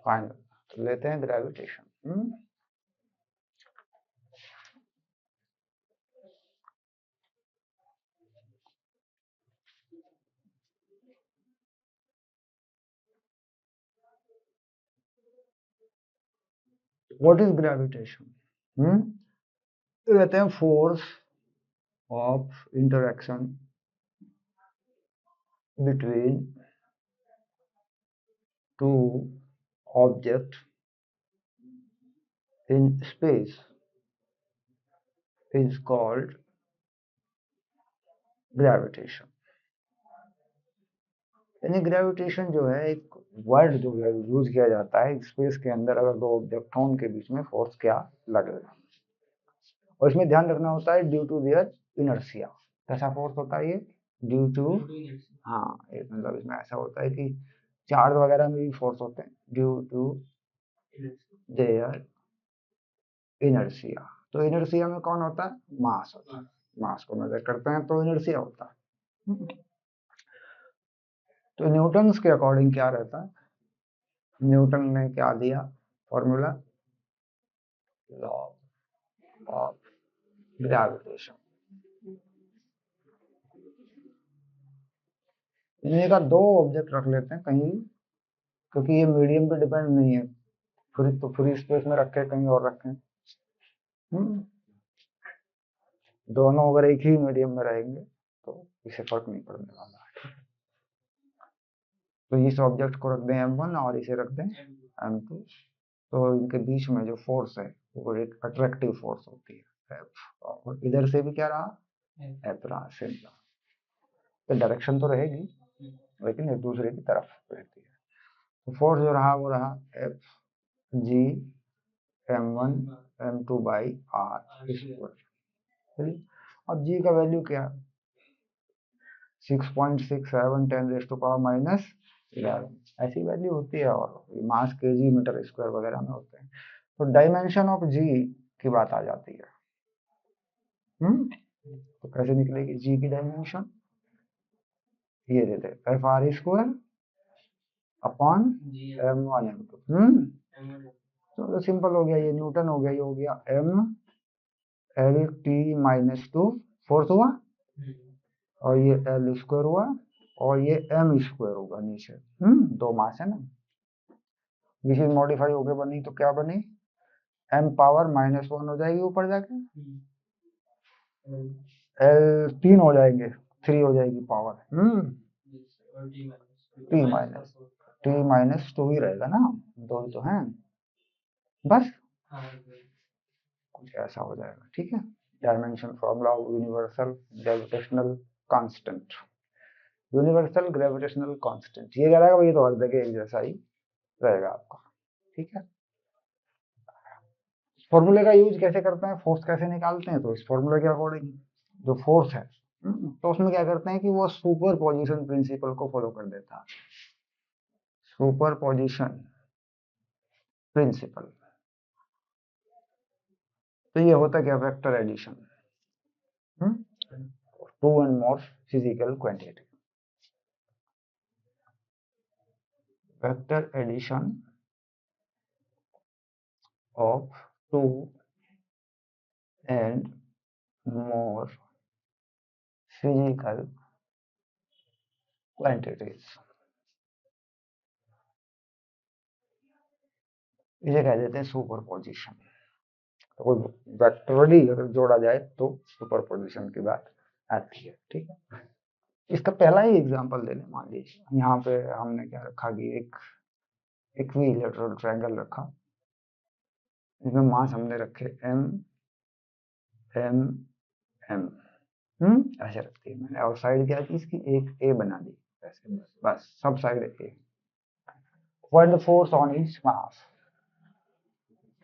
Final. तो लेते हैं ग्रेविटेशन। What is gravitation? कहते हैं force of interaction between two object in space is called gravitation. यानी ग्रेविटेशन जो है एक वर्ड जो है यूज किया जाता है स्पेस के अंदर अगर दो ऑब्जेक्ट हों उनके बीच में फोर्स क्या लगेगा, और इसमें ध्यान रखना होता है ड्यू टू देयर इनर्शिया। कैसा फोर्स होता है ये? ड्यू टू, हाँ मतलब इसमें ऐसा होता है कि चार्ज वगैरह में भी फोर्स होते हैं ड्यू टू देयर इनर्शिया। तो इनर्शिया में कौन होता है? मास होता है। मास को मेजर करते हैं तो इनर्शिया होता है। तो न्यूटन्स के अकॉर्डिंग क्या रहता है? न्यूटन ने क्या दिया फॉर्मूला? Law of gravitation. इन्हीं का दो ऑब्जेक्ट रख लेते हैं कहीं, क्योंकि ये मीडियम पे डिपेंड नहीं है, फ्री स्पेस में रखे कहीं और रखें। दोनों अगर एक ही मीडियम में रहेंगे तो इसे फर्क नहीं पड़ने वाला है। तो इस ऑब्जेक्ट को रख दें m1 और इसे रख दें m2। तो इनके बीच में जो फोर्स है वो एक अट्रैक्टिव फोर्स होती है F, और इधर से भी क्या रहा? F रहा, सेम रहा। तो डायरेक्शन तो रहेगी लेकिन एक दूसरे की तरफ रहती है। तो फोर्स जो रहा वो रहा F G m1 m2 by r square. अब G का वैल्यू क्या है? 6.67 10⁻⁻11 ऐसी वैल्यू होती है, और मास केजी मीटर स्क्वायर वगैरह में होते हैं। तो डायमेंशन ऑफ जी की बात आ जाती है। तो कैसे निकलेगी जी की डायमेंशन? ये देते F R square upon m1 m2। चलो सिंपल हो गया, ये न्यूटन हो गया, ये हो गया m l t-2 फोर्स हुआ, और ये l स्क्वायर हुआ, और ये m स्क्वायर होगा नीचे। दो मास है ना, विशेष मॉडिफाई होके बनी तो क्या बनी? m पावर -1 हो जाएगी ऊपर जाके, l 3 हो जाएंगे, 3 हो जाएगी पावर, t-2 ही रहेगा ना, दो ही तो हैं बस, कुछ ऐसा हो जाएगा। ठीक है, dimension formula universal gravitational constant. Universal gravitational constant ये क्या रहेगा? ये तो हर जगह एक जैसा ही रहेगा आपका। ठीक है, फॉर्मूले का यूज कैसे करते हैं, फोर्स कैसे निकालते हैं? तो इस फॉर्मूले के अकॉर्डिंग जो फोर्स है तो उसमें क्या करते हैं कि वो सुपर पोजिशन प्रिंसिपल को फॉलो कर देता है। सुपर पोजिशन प्रिंसिपल, तो ये होता क्या? Vector addition, two and more physical quantity. Vector addition of two and more physical quantities, इसे कह देते हैं सुपरपोजिशन। तो कोई वेक्टरली अगर जोड़ा जाए तो सुपरपोजिशन की बात आती है। ठीक है, इसका पहला ही एग्जांपल ले लें। मान लीजिए यहाँ पे हमने क्या रखा कि एक इक्विलैटरल ट्रायंगल रखा, इसमें मास हमने रखे m m m, ऐसे रखती है मैंने, और साइड क्या की इसकी? एक a बना दी ऐसे, बस सब side a। What the force on each mass?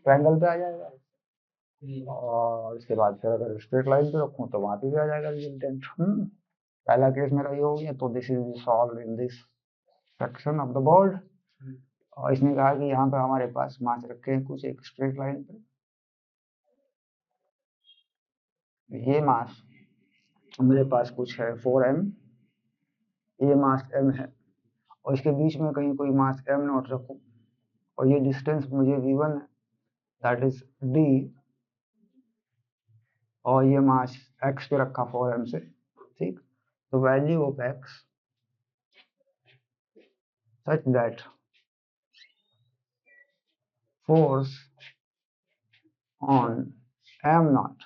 Triangle पे आ जाएगा, और इसके बाद फिर अगर स्ट्रेट लाइन पे रखूं तो वहां पे भी आ जाएगा रिजल्टेंट। पहला केस मेरा ये हो गया, तो this is solve in this section of the board. और इसने कहा कि यहाँ पे हमारे पास मास रखे हैं कुछ एक स्ट्रेट लाइन पे, ये मास मेरे पास कुछ है 4m, ये मास m है, और इसके बीच में कहीं कोई मास m नॉट रखूं और ये डिस्टेंस मुझे v1 है, दैट इज d, और ये मास x पे रखा 4m से, ठीक। तो value of x such that force on m not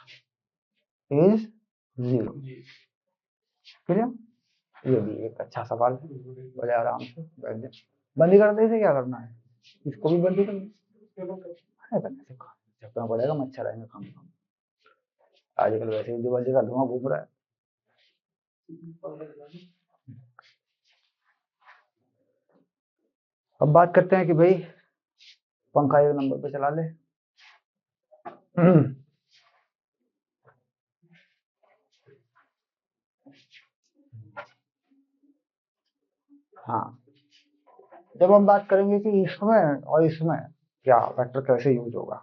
is 0। Clear? ये भी एक अच्छा सवाल है, बड़े आराम से बैठ जाए। बंद ही कर दे, इसे क्या करना है, इसको भी बंद ही करना है, पड़ेगा, मच्छर आएंगे काम काम। आजकल वैसे ही दिवाली का धुआं घूम रहा है। अब बात करते हैं कि भाई पंखा 1 नंबर पे चला ले। हाँ, जब हम बात करेंगे कि इसमें और इसमें क्या वेक्टर कैसे यूज होगा,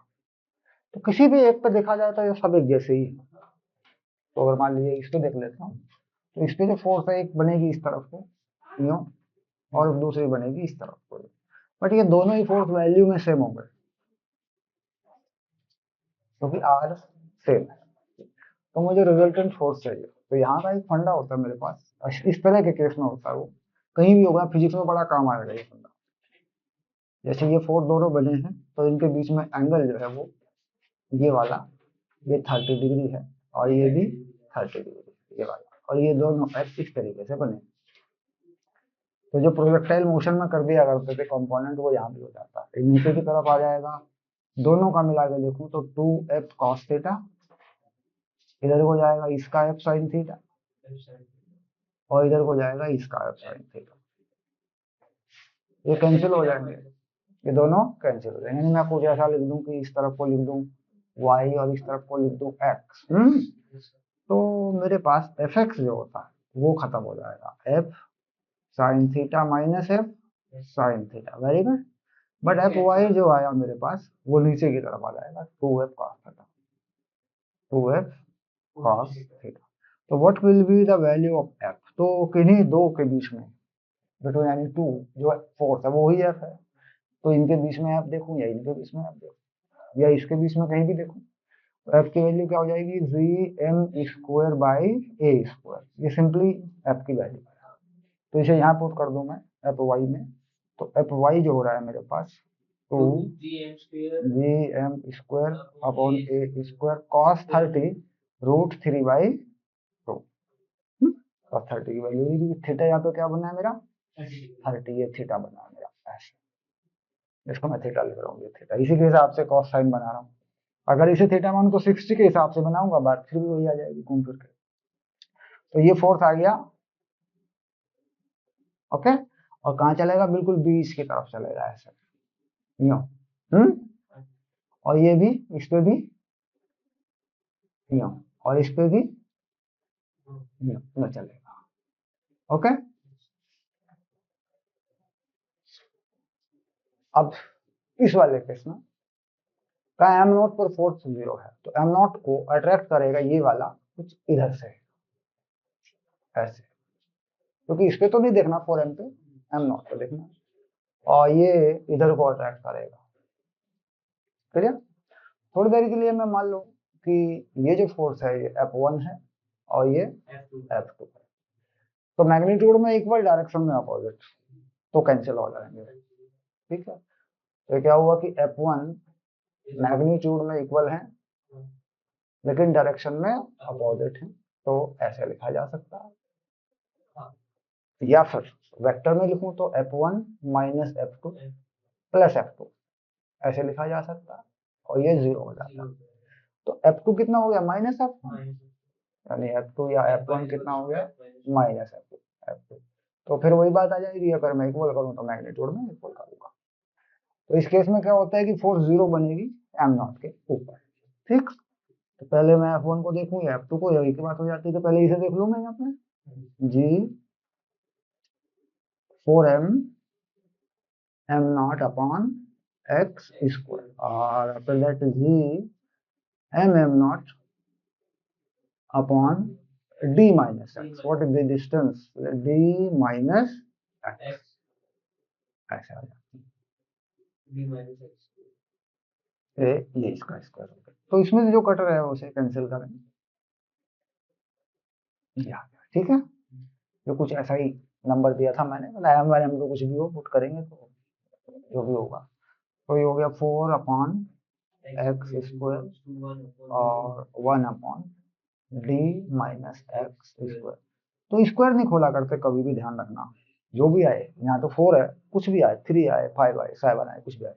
तो किसी भी एक पे देखा जाए तो ये सब एक जैसे ही है। तो अगर मान लीजिए इस पे देख लेता हूँ, तो इस पे जो फोर्स है एक बनेगी इस तरफ को यूं, और दूसरी बनेगी इस तरफ को, बट ये दोनों ही फोर्स वैल्यू में सेम होंगे क्योंकि आर सेम है। तो मुझे रिजल्टेंट फोर्स चाहिए। तो यहाँ का एक फंडा होता है मेरे पास, इस तरह के केस में होता है, वो कहीं भी होगा, फिजिक्स में बड़ा काम आएगा ये फंडा। जैसे ये फोर्स दोनों बने हैं तो इनके बीच में एंगल जो है वो ये वाला, ये 30 डिग्री है, और ये भी 30 डिग्री, ये वाला, और ये दोनों एक्स इस तरीके से बने। तो जो प्रोजेक्टाइल मोशन में कर दिया करते थे कंपोनेंट, वो यहाँ भी हो जाता है, नीचे की तरफ आ जाएगा। दोनों का मिला के देखूं तो 2f cos थीटा, इधर को जाएगा इसका f sin थीटा, और इधर को जाएगा इसका f sin थीटा। ये कैंसिल हो जाएंगे, ये दोनों कैंसिल हो जाएंगे। मैं कुछ ऐसा लिख दूं कि इस तरफ को लिख दूं y और इस तरफ को लिख दूं x, तो मेरे पास fx जो होता है वो खत्म हो जाएगा, f sin theta minus f sin theta, very good. But fy जो आया मेरे पास वो नीचे की तरफ आ जाएगा, 2f cos theta, 2f cos theta. तो what will be the value of f, तो किन्हीं दो के बीच में, बिटवीन यानी टू, जो फोर्स है वो ही f है, तो इनके बीच में f देखूं या इनके बीच में f देखूं या इसके बीच में कहीं भी देखूं, तो f की वैल्यू क्या हो जाएगी, जी m² बाई a²। ये सिंपली f की वैल्यू है, तो इसे यहाँ पुट कर दूं मैं fy में, तो fy जो हो रहा है मेरे पास 2 अपॉन a² cos 30 √3/2। cos 30 की वैल्यू, थीटा यहाँ पे क्या बना है मेरा 30, ये थीटा बना है मेरा, ऐसे इसको मैं थीटा लिख रहा हूँ, ये थीटा, इसी के हिसाब से cos साइन बना रहा हूँ। अगर इसे थीटा मान को 60 के हिसाब से बनाऊंगा, बात फिर भी वही आ जाएगी घूम फिर के। तो ये फोर्स आ गया, ओके, और कहाँ चलेगा, बिल्कुल बीच की तरफ चलेगा, ऐसे यूं, और ये भी, इस पे भी यूं, और इस पे भी यूं चलेगा, ओके। अब इस वाले केस में का एम नॉट पर फोर्स 0 है, तो एम नॉट को अट्रैक्ट करेगा ये वाला कुछ इधर से, ऐसे, क्योंकि इस पे तो नहीं देखना 4m पे, एम नॉट पे देखना, और ये इधर को अट्रैक्ट करेगा। क्लियर? थोड़ी देर के लिए मैं मान लूं कि ये जो फोर्स है ये F1 है और ये F2 है, तो मैग्नीट्यूड में इक्वल डायरेक्शन में अपोजिट, तो कैंसिल हो जाएंगे, ठीक है। तो क्या हुआ कि F1 मैग्नीट्यूड में इक्वल है लेकिन डायरेक्शन में अपोजिट है, तो ऐसे लिखा जा सकता है। या फिर वेक्टर में लिखूं तो F1 minus F2 plus F2, ऐसे लिखा जा सकता है, और ये 0 हो जाता है। तो F2 कितना हो गया, माइनस F1, यानी F2 या F1 कितना हो गया, माइनस F2। तो फिर वही बात आ जाएगी, अगर मैं इक्वल करूं तो मैग्नीट्यूड में इक्वल करूंगा। तो इस केस में क्या होता है कि फोर्स 0 बनेगी एम नॉट के ऊपर, ठीक। तो पहले मैं F1 को देखूं या F2 को, यही की बात हो जाती है, तो पहले इसे देख लूं मैं यहाँ पे, जी 4m m not upon x², और after that g m not upon d minus x. What is the distance? d minus x, ऐसा हो जाता है। ये इसका स्क्वायर हो गया। तो इसमें से जो कट रहा है उसे कैंसिल करेंगे, ये आ गया। ठीक है, जो कुछ ऐसा ही नंबर दिया था मैंने, एम वाले हम लोग कुछ भी हो पुट करेंगे तो जो भी होगा। तो ये हो गया 4/x² और 1/d-x²। तो स्क्वायर नहीं खोला करते कभी भी, ध्यान रखना। जो भी आए, यहाँ तो 4 है, कुछ भी आए, 3 आए, 5 आए, 7 आए, कुछ भी आए,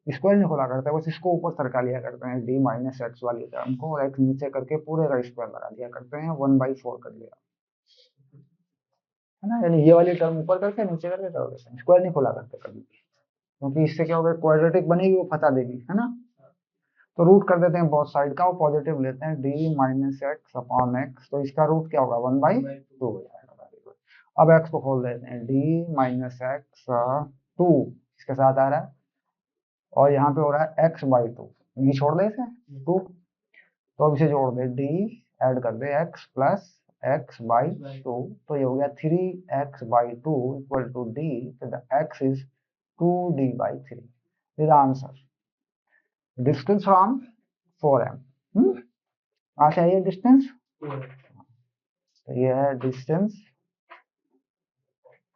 स्क्वायर नहीं खोला करते, बस इसको ऊपर सरका लिया करते हैं d-x वाली टर्म को, और x नीचे करके पूरे का स्क्वायर लगा दिया करते हैं, 1/4 कर लिया, है ना। यानी ये वाली टर्म ऊपर करके नीचे करके कर देते हैं, स्क्वायर नहीं खोला करते कभी भी, क्योंकि इससे क्या होगा, क्वाड्रेटिक बनेगी, वो फंसा देगी, है ना। तो रूट कर देते हैं बोथ साइड का, वो पॉजिटिव लेते हैं, d-x/x, तो इसका रूट क्या होगा, 1/2 हो जाएगा। Very good. अब x को खोल देते हैं, d-x/2 इसके साथ आ रहा है, और यहाँ पे हो रहा है x/2, ये छोड़ दे इसे 2, तो अब इसे जोड़ दे, d ऐड कर दे x प्लस x/2, तो ये हो गया 3x/2 इक्वल टू d, तो the x is 2d/3, is answer. Distance from 4m, आशा ये डिस्टेंस, तो ये है distance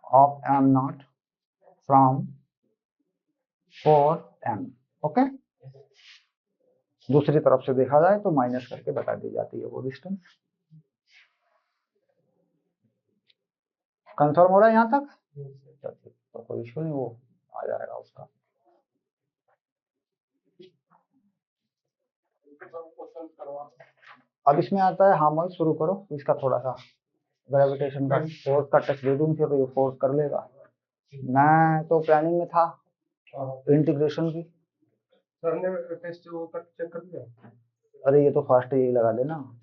of m0 from 4m। Okay, दूसरी तरफ से देखा जाए तो माइनस करके बता दी जाती है वो डिस्टेंस। कंफर्म हो रहा है यहाँ तक? तो कोई इशू नहीं, वो आ जाएगा उसका। अब इसमें आता है हामल, शुरू करो। इसका थोड़ा सा ग्रेविटेशन का फोर्स का टच दे दूं तो ये फोर्स कर लेगा। मैं तो प्लानिंग में था इंटीग्रेशन की। सर ने टेस्ट वो चेक कर दिया? अरे ये तो फास्ट यही लगा देना,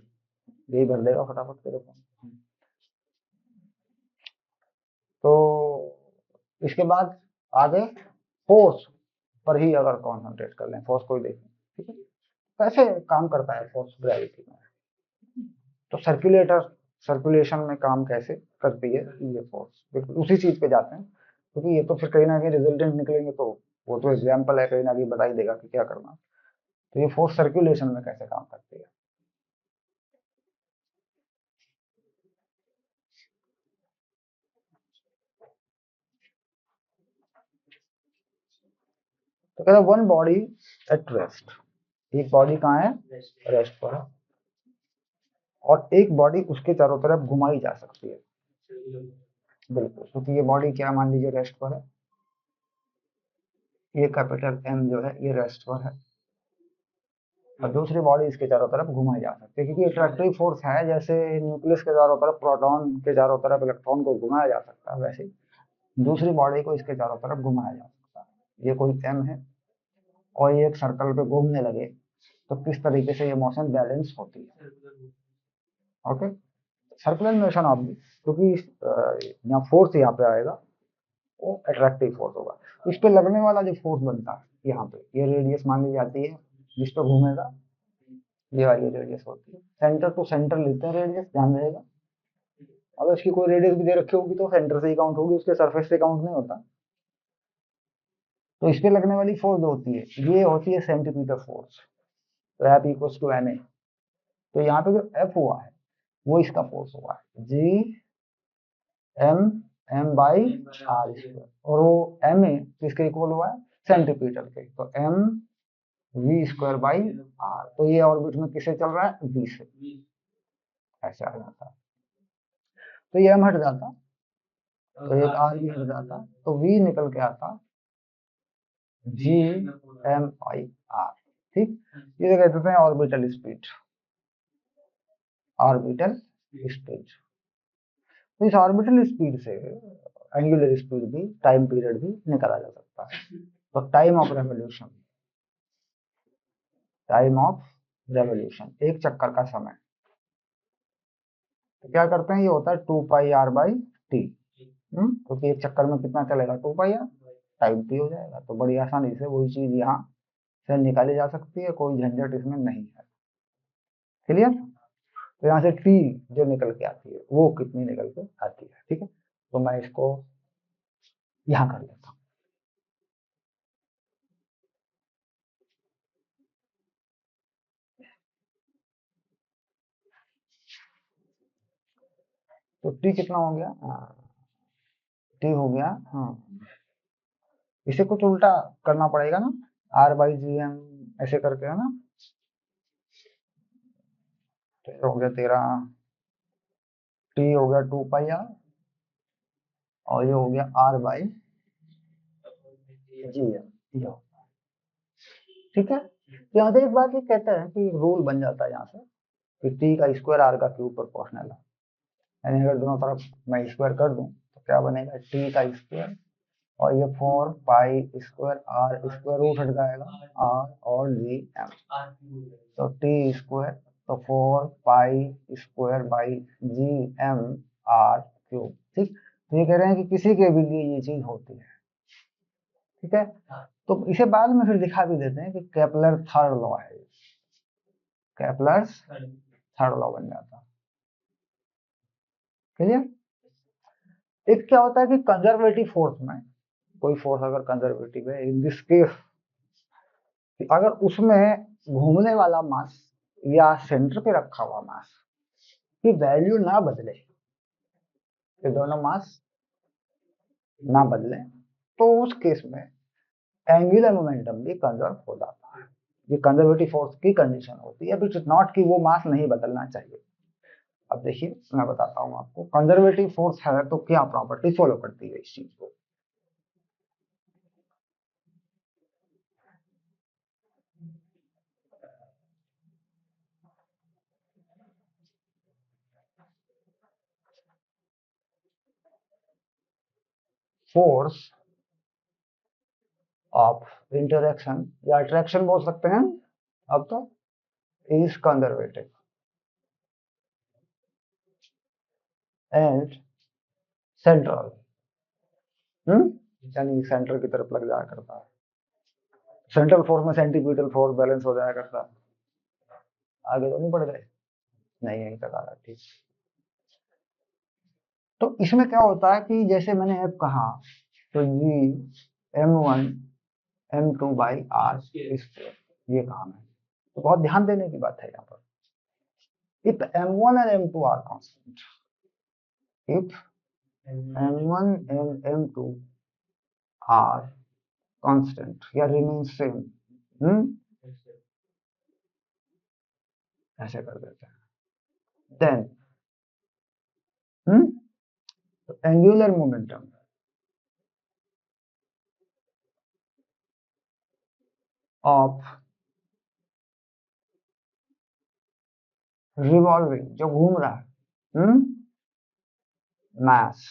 यही भर देगा फटाफट तेरे को। तो इसके बाद आगे फोर्स पर ही अगर कॉन्सेंट्रेट कर लें, फोर्स को ही देखें, ठीक है, कैसे काम करता है फोर्स ग्रेविटी में। तो सर्कुलेशन में काम कैसे करती है ये फोर्स, बिल्कुल उसी चीज पे जाते हैं, क्योंकि ये तो फिर कहीं ना कहीं रिजल्टेंट निकलेंगे, तो वो तो एग्जाम्पल है, कहीं ना कहीं बता ही देगा कि क्या करना। तो ये फोर्स सर्कुलेशन में कैसे काम करती है। तो कहता है वन बॉडी एट रेस्ट, एक बॉडी कहाँ है, रेस्ट पर है, और एक बॉडी उसके चारों तरफ घुमाई जा सकती है। बिल्कुल, क्योंकि ये बॉडी क्या, मान लीजिए रेस्ट पर है, ये कैपिटल एम जो है ये रेस्ट पर है, और दूसरी बॉडी इसके चारों तरफ घुमाई जा सकती है, क्योंकि अट्रैक्टिव फोर्स है, जैसे न्यूक्लियस के चारों तरफ प्रोटॉन के चारों तरफ इलेक्ट्रॉन को घुमाया जा सकता है, वैसे दूसरी बॉडी को इसके चारों तरफ घुमाया जा सकता है। ये कोई एम है और ये एक सर्कल पे घूमने लगे, तो किस तरीके से ये मोशन बैलेंस होती है। ओके, सर्कुलर मोशन ऑफ, क्योंकि यहाँ फोर्स यहाँ पे आएगा, वो अट्रैक्टिव फोर्स होगा। इस पे लगने वाला जो फोर्स बनता है यहाँ पे, ये रेडियस मान ली जाती है, जिस पे घूमेगा ये वाली रेडियस होती है। सेंटर टू सेंटर लेते हैं रेडियस, ध्यान रहेगा। अगर इसकी कोई रेडियस भी दे रखी होगी तो सेंटर से ही काउंट होगी, उसके सरफेस से काउंट नहीं होता। तो इस पे लगने वाली फोर्स होती है, ये होती है सेंटीमीटर फोर्स, तो F इक्वल्स टू NA। तो यहाँ पे जो F हुआ है वो इसका फोर्स हुआ है, G/m/r², और वो MA किसके इक्वल हुआ है, सेंटीमीटर के, तो mv²/r। तो ये ऑर्बिट में किसे चल रहा है, v से, ऐसे आ जाता है। तो ये m हट जाता, तो एक r भी हट जाता, तो v निकल के आता G/m/r। ठीक, ये कहते हैं ऑर्बिटल स्पीड, ऑर्बिटल स्पीड। तो इस ऑर्बिटल स्पीड से एंगुलर स्पीड भी, टाइम पीरियड भी निकाला जा सकता है। तो time of revolution, time of revolution, एक चक्कर का समय, तो क्या करते हैं, ये होता है 2πr/t, क्योंकि एक चक्कर में कितना चलेगा, 2πr, टाइम t हो जाएगा। तो बड़ी आसानी से वही चीज यहाँ से निकाली जा सकती है, कोई झंझट इसमें नहीं है। क्लियर? तो यहाँ से t जो निकल के आती है वो कितनी निकल के आती है, ठीक है। तो मैं इसको यहाँ कर लेता हूँ। तो टी कितना हो गया, टी हो गया, हाँ इसे कुछ उल्टा करना पड़ेगा ना, आर बाई जी एम ऐसे करके, है ना। तो ये हो गया तेरा, टी हो गया 2 पाई आर, और ये हो गया आर बाई जी एम, ये ठीक है। तो यहाँ से एक बात ये कहता है कि रूल बन जाता है यहाँ से कि टी का स्क्वायर आर का क्यूब प्रोपोर्शनल है, यानी अगर दोनों तरफ मैं स्क्वायर कर दूं तो क्या बनेगा, टी का स्क्वायर और ये 4 pi square R square root हट जाएगा आर और जी एम, तो टी स्क्वायर तो 4 pi square by G M R cube, ठीक। तो ये कह रहे हैं कि किसी के भी लिए ये चीज होती है, ठीक है। तो इसे बाद में फिर दिखा भी देते हैं कि केपलर थर्ड लॉ है, केपलर थर्ड लॉ बन जाता है, क्लियर। एक क्या होता है कि कंजर्वेटिव फोर्स में, कोई फोर्स अगर कंजर्वेटिव है, इन दिस केस अगर उसमें घूमने वाला मास या सेंटर पे रखा हुआ मास की वैल्यू ना बदले, ये दोनों मास ना बदले, तो उस केस में एंगुलर मोमेंटम भी कंजर्व हो जाता है। ये कंजर्वेटिव फोर्स की कंडीशन होती है, विच इज नॉट कि वो मास नहीं बदलना चाहिए। अब देखिए मैं बताता हूँ आपको, कंजर्वेटिव फोर्स है तो क्या प्रॉपर्टी फॉलो करती है इस चीज को। फोर्स ऑफ इंटरेक्शन या अट्रैक्शन बोल सकते हैं अब तो, इज कंजर्वेटिव एंड सेंट्रल, यानी सेंटर की तरफ लग जाया करता है। सेंट्रल फोर्स में सेंटीपिटल फोर्स बैलेंस हो जाया करता है। आगे तो नहीं बढ़ गए, नहीं यहीं तक आ रहा, ठीक। तो इसमें क्या होता है कि जैसे मैंने अब कहा, तो जी m1 m2 by R square ये कहा मैं, तो बहुत ध्यान देने की बात है यहाँ पर। if m1 and m2 are constant, if m1 and m2 are constant या remain same, ऐसे कर देते हैं, then angular momentum of revolving जो घूम रहा है mass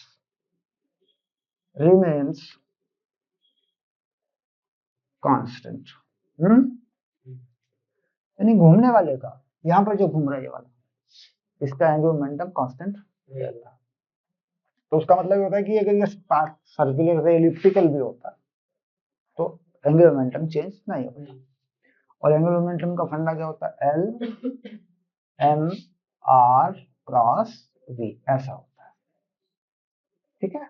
remains constant, यानी घूमने वाले का, यहाँ पर जो घूम रहा है ये वाला, इसका एंगुलर मोमेंटम कांस्टेंट रहता है। तो उसका मतलब होता है कि अगर ये सर्कुलर से एलिप्टिकल भी होता है तो एंगुलर मोमेंटम चेंज नहीं होता। और एंगुलर मोमेंटम का फंडा क्या होता है, L M R cross V, ऐसा होता है, ठीक है।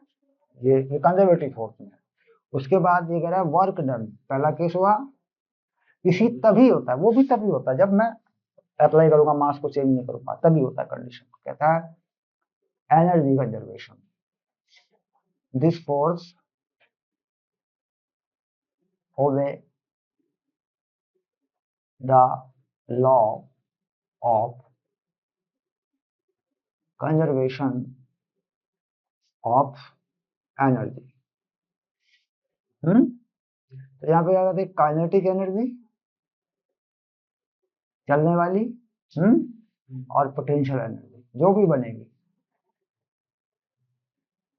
ये कंजर्वेटिव फोर्स में। उसके बाद ये कह रहा है वर्क डन, पहला केस हुआ, इसी तभी होता है, वो भी तभी होता है जब मैं अप्लाई करूंगा, मास को चेंज नहीं करूंगा, तभी होता है कंडीशन। कहता है energy conservation, this force obey the law of conservation of energy। तो यहाँ पे आ जाती है काइनेटिक एनर्जी, चलने वाली, और पोटेंशियल एनर्जी जो भी बनेगी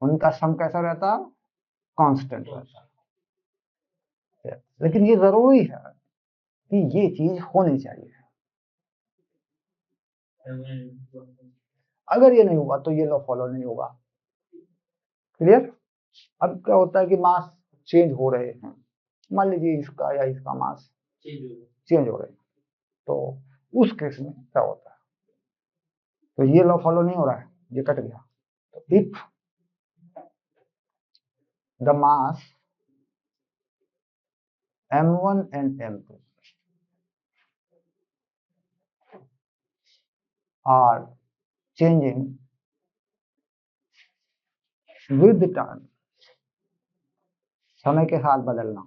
उनका सम कैसा रहता है, कांस्टेंट रहता है। लेकिन ये जरूरी है कि ये चीज होनी चाहिए, अगर ये नहीं हुआ तो ये लॉ फॉलो नहीं होगा, क्लियर। अब क्या होता है कि मास चेंज हो रहे हैं, मान लीजिए इसका या इसका मास चेंज हो रहे हैं, तो उस केस में क्या होता है, तो ये लॉ फॉलो नहीं हो रहा है, ये कट गया। तो if the mass m1 and m2 are changing with time, समय के साथ बदलना,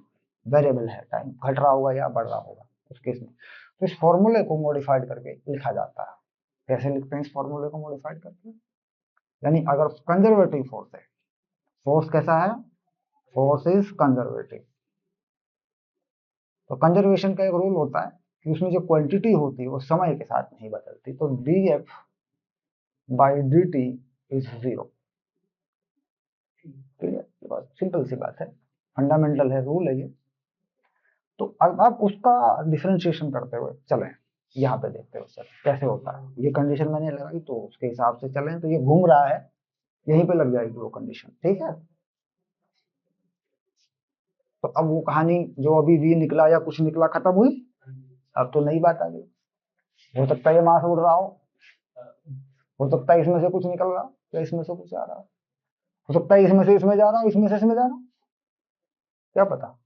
वेरिएबल है टाइम, घट रहा होगा या बढ़ रहा होगा उस केस में। तो इस फॉर्मूले को मॉडिफाइड करके लिखा जाता है। कैसे लिखते हैं इस फॉर्मूले को मॉडिफाइड करके? यानी अगर कंजर्वेटिव फोर्स है, फोर्स कैसा है, फोर्स इज कंजर्वेटिव, तो कंजर्वेशन का एक रूल होता है कि उसमें जो क्वांटिटी होती है वो समय के साथ नहीं बदलती, तो dF बाई dt इज 0। ठीक है, बहुत सिंपल सी बात है, फंडामेंटल है, रूल है ये। तो अब उसका डिफरेंशिएशन करते हुए चलें, यहाँ पे देखते हुए सर कैसे होता है। ये कंडीशन मैंने लगाई तो उसके हिसाब से चलें, तो ये घूम रहा है, यहीं पे लग जाएगी वो कंडीशन, ठीक है। तो अब वो कहानी जो अभी v निकला या कुछ निकला खत्म हुई, अब तो नई बात आ गई। हो सकता है ये मास उड़ रहा हो सकता है इसमें से कुछ निकल रहा या इसमें से कुछ आ रहा, हो सकता है इसमें से इसमें जा रहा, इसमें से इसमें जा रहा, क्या पता।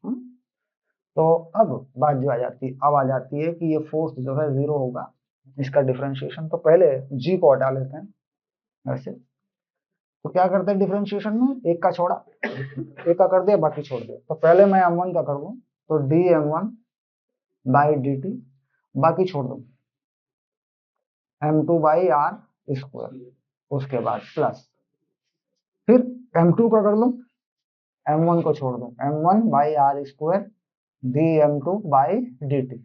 तो अब बात जो आ जाती है, अब आ जाती है कि ये फोर्स जो है 0 होगा, इसका डिफरेंशिएशन। तो पहले g को हटा लेते हैं ऐसे, तो क्या करते हैं डिफरेंशिएशन में, एक का छोड़ा, एक का कर दिया, बाकी छोड़ दिया। तो पहले मैं m1 का कर दूं, तो dm1 बाई dt, बाकी छोड़ दूं m2 बाई आर स्क्वायर, उसके बाद प्लस, फिर m2 का कर लूं, m1 को छोड़ दूं, m1 by R square dm2 by dt,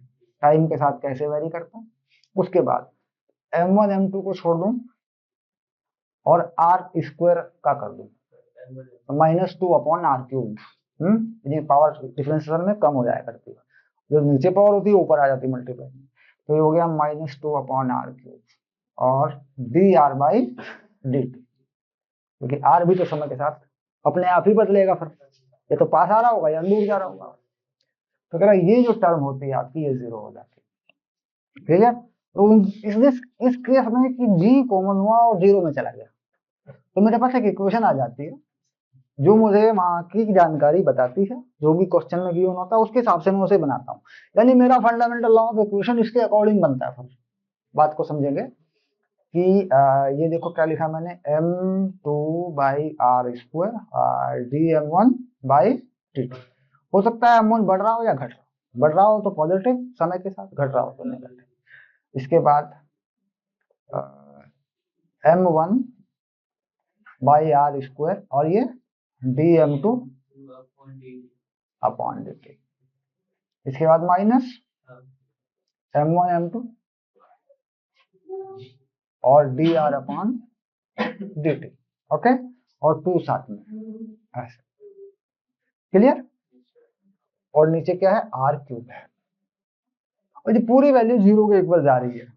time के साथ कैसे वेरी करता हूं। उसके बाद m1 m2 को छोड़ दूं और आर स्क्वायर का कर दूं, -2 अपॉन आर क्यूब। ये पावर डिफरेंशिएशन में कम हो जाया करती है, जो नीचे पावर होती है ऊपर आ जाती है मल्टीप्लाई, तो ये हो गया -2 अपॉन आर क्यूब और D R by D T, क्योंकि आर भी तो समय के साथ अपने आप ही बदलेगा, फिर ये तो पास आ रहा होगा या दूर जा रहा होगा। तो कह रहा ये जो टर्म होती है आपकी ये 0 हो जाती है, ठीक है। तो इस केस में कि जी कॉमन हुआ और 0 में चला गया, तो मेरे पास एक इक्वेशन आ जाती है जो मुझे वहां की जानकारी बताती है, जो भी क्वेश्चन में गिवन होता है उसके हिसाब से मैं उसे बनाता हूँ। यानी मेरा फंडामेंटल लॉ ऑफ इक्वेशन इसके अकॉर्डिंग बनता है। फिर बात को समझेंगे कि ये देखो क्या लिखा मैंने, m2 by R square dm1 by dt। हो सकता है m1 बढ़ रहा हो या घट रहा हो, बढ़ रहा हो तो पॉजिटिव समय के साथ, घट रहा हो तो नेगेटिव। इसके बाद m1 बाई आर स्क्वायर और ये dm2 अपॉन dt, इसके बाद माइनस m1 m2 और D R upon D T, okay, और 2 साथ में ऐसे, क्लियर। और नीचे क्या है, आर क्यूब है, और ये पूरी वैल्यू 0 के इक्वल जा रही है।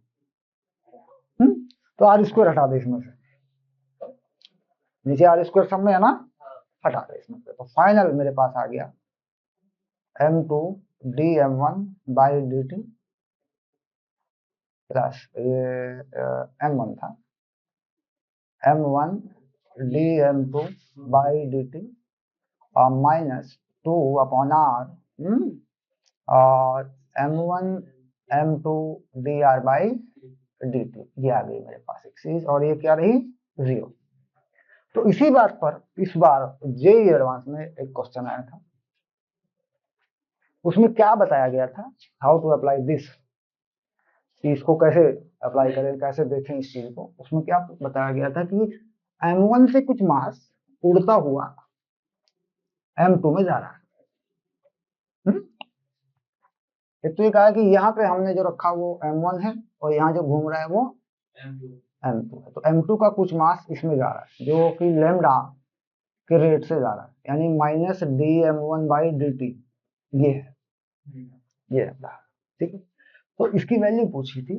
तो आर स्क्वायर हटा दे इसमें से, नीचे आर स्क्वायर सब में है ना, हटा दे इसमें से, तो फाइनल मेरे पास आ गया m2 dm1 by dt plus ये m1 था, m1 dm2 बाई dt और -2 अपॉन आर और m1 m2 dr by dt, ये आ गई मेरे पास एक चीज, और ये क्या रही, 0। तो इसी बात पर इस बार जेईई एडवांस में एक क्वेश्चन आया था, उसमें क्या बताया गया था, हाउ टू अप्लाई दिस, इसको कैसे अप्लाई करें, कैसे देखें इस चीज को। उसमें क्या बताया गया था कि m1 से कुछ मास उड़ता हुआ m2 में जा रहा है। एक तो ये कहा कि यहाँ पे हमने जो रखा वो m1 है और यहाँ जो घूम रहा है वो m2 है, तो m2 का कुछ मास इसमें जा रहा है जो कि लैम्डा के रेट से जा रहा है, यानी -dm1 बाई dt, ये है, ये है, ठीक है। तो इसकी वैल्यू पूछी थी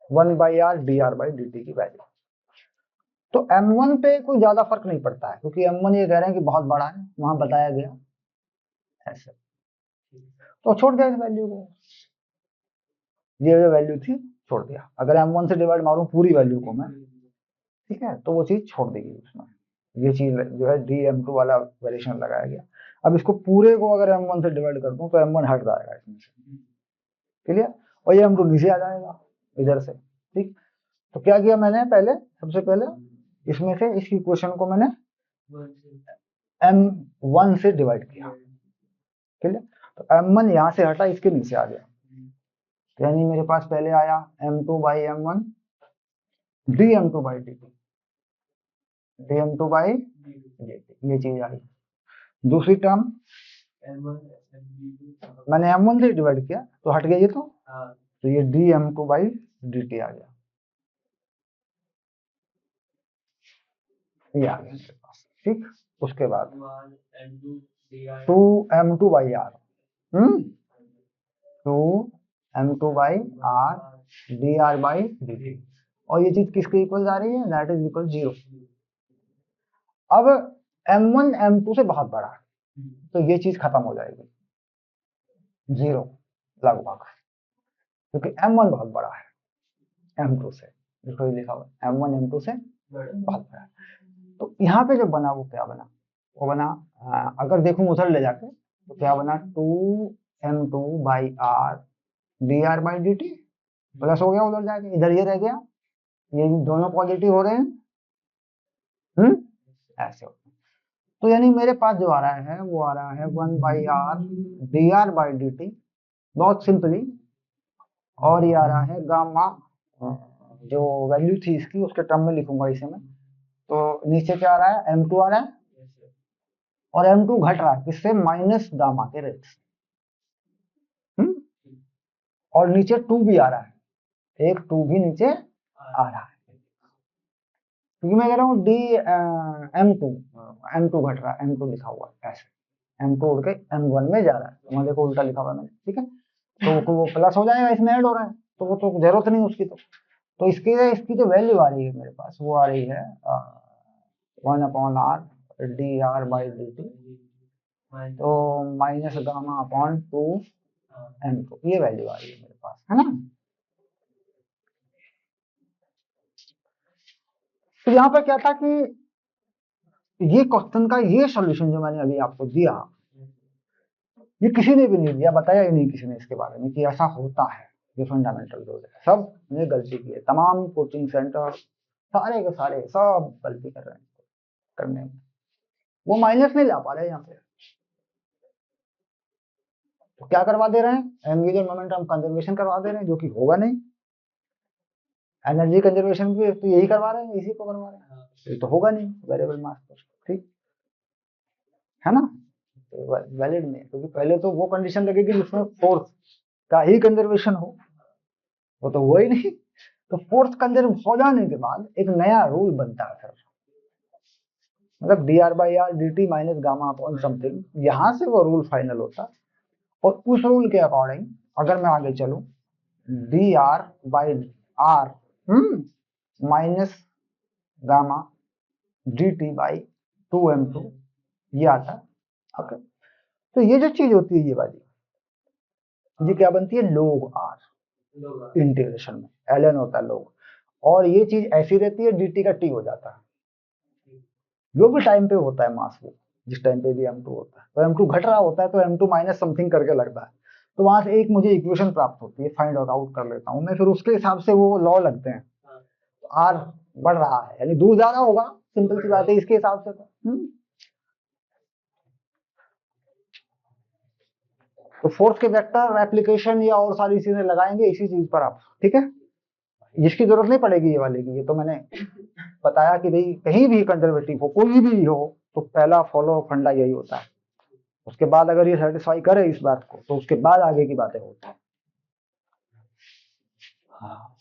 1 by R D R by D T की वैल्यू। तो m1 पे कोई ज्यादा फर्क नहीं पड़ता है, क्योंकि m1 ये कह रहे हैं कि बहुत बड़ा है, वहां बताया गया ऐसे, तो छोड़ दिया इस वैल्यू को, ये जो वैल्यू थी छोड़ दिया। अगर m1 से डिवाइड मारूं पूरी वैल्यू को मैं, ठीक है, तो वो चीज छोड़ देगी उसमें, ये चीज जो है dm2 वाला वेरिएशन लगाया गया। अब इसको पूरे को अगर m1 से डिवाइड कर दूं तो m1 हट जाएगा इसमें से, क्लियर, और ये m2 नीचे आ जाएगा इधर से, ठीक। तो क्या किया मैंने, पहले सबसे पहले इसमें से इस इक्वेशन को मैंने m1 से डिवाइड किया, ठीक है। तो m1 यहाँ से हटा, इसके नीचे आ गया, यानी मेरे पास पहले आया m2 by m1 dm2 by dt, dm2 by dt, ये चीज आई। दूसरी टर्म मैंने m1 से डिवाइड किया तो हट गया ये, तो ये dm2 बाई dt आ गया, ये आ गया मेरे पास, ठीक। उसके बाद 2m2 by r, 2m2 by r dr by dt, और ये चीज किसके इक्वल जा रही है, दैट इज इक्वल 0। अब m1 m2 से बहुत बड़ा है, तो ये चीज खत्म हो जाएगी 0 लगभग, क्योंकि m1 बहुत बड़ा है m2 से, देखो ये लिखा हुआ m1 m2 से बहुत बड़ा है। तो यहाँ पे जो बना वो क्या बना, वो बना अगर देखूं उधर ले जाके तो क्या बना, 2m2 by r dr by dt plus हो गया, उधर जाके इधर ये रह गया, ये दोनों पॉजिटिव हो रहे हैं, ऐसे होता है। तो यानी मेरे पास जो आ रहा है वो आ रहा है 1 by r dr by dt, बहुत सिंपली, और ये आ रहा है गामा, जो वैल्यू थी इसकी उसके टर्म में लिखूंगा इसे मैं, तो नीचे क्या आ रहा है, m2 आ रहा है, और m2 घट रहा है किससे, माइनस गामा के रेट से, और नीचे 2 भी आ रहा है, एक 2 भी नीचे आ रहा है, क्योंकि मैं कह रहा हूँ डी m2 घट रहा है, m2 लिखा हुआ है ऐसे, m2 उड़ के m1 में जा रहा है, तो देखो उल्टा लिखा हुआ है मैंने, ठीक है। तो वो प्लस हो जाएगा, इसमें ऐड हो रहा है, तो वो तो जरूरत नहीं उसकी, तो इसकी जो वैल्यू आ रही है मेरे पास वो आ रही है 1/r dr बाई dt, तो माइनस गामा अपॉन 2m2, ये वैल्यू आ रही है मेरे पास, है ना। तो यहाँ पर क्या था कि ये क्वेश्चन का ये सॉल्यूशन जो मैंने अभी आपको दिया, ये किसी ने भी नहीं दिया, बताया ही नहीं किसी ने इसके बारे में कि ऐसा होता है, ये फंडामेंटल रूल है। सब ने गलती की है, तमाम कोचिंग सेंटर सारे के सारे सब गलती कर रहे हैं करने में, वो माइनस नहीं ला पा रहे यहाँ पे, तो क्या करवा दे रहे हैं, एंगुलर मोमेंटम कंजर्वेशन करवा दे रहे हैं, जो कि होगा नहीं। एनर्जी कंजर्वेशन भी तो यही करवा रहे हैं, इसी को करवा रहे हैं, ये तो होगा नहीं वेरिएबल मास पर, ठीक है ना, वैलिड नहीं, क्योंकि पहले तो वो कंडीशन लगेगी जिसमें फोर्स का ही कंजर्वेशन हो, वो तो हुआ ही नहीं। तो फोर्स कंजर्व हो जाने के बाद एक नया रूल बनता है, फिर मतलब D R by R D T minus gamma upon something, यहां से वो रूल फाइनल होता, और उस रूल के अकॉर्डिंग अगर मैं आगे चलूं, D R by R minus gamma D T by 2m2 ये आता है, ओके। तो ये जो चीज होती है ये वाली, ये क्या बनती है, लोग आर इंटीग्रेशन में ln होता है लोग, और ये चीज ऐसी रहती है, dt का t हो जाता है, जो भी टाइम पे होता है मास वो, जिस टाइम पे भी m2 होता है, तो m2 घट रहा होता है तो m2 माइनस समथिंग करके लगता है, तो वहां से एक मुझे इक्वेशन प्राप्त होती है, फाइंड आउट कर लेता हूँ मैं, फिर उसके हिसाब से वो लॉ लगते हैं, तो आर बढ़ रहा है यानी दूर जा रहा होगा, सिंपल सी बात है इसके हिसाब से तो फोर्स के वेक्टर एप्लीकेशन या और सारी चीजें लगाएंगे इसी चीज पर आप, ठीक है। इसकी जरूरत नहीं पड़ेगी ये वाले की, ये तो मैंने बताया कि भाई कहीं भी कंजर्वेटिव हो, कोई भी हो, तो पहला फॉलो फंडा यही होता है, उसके बाद अगर ये सेटिस्फाई करे इस बात को तो उसके बाद आगे की बातें होती है। हाँ।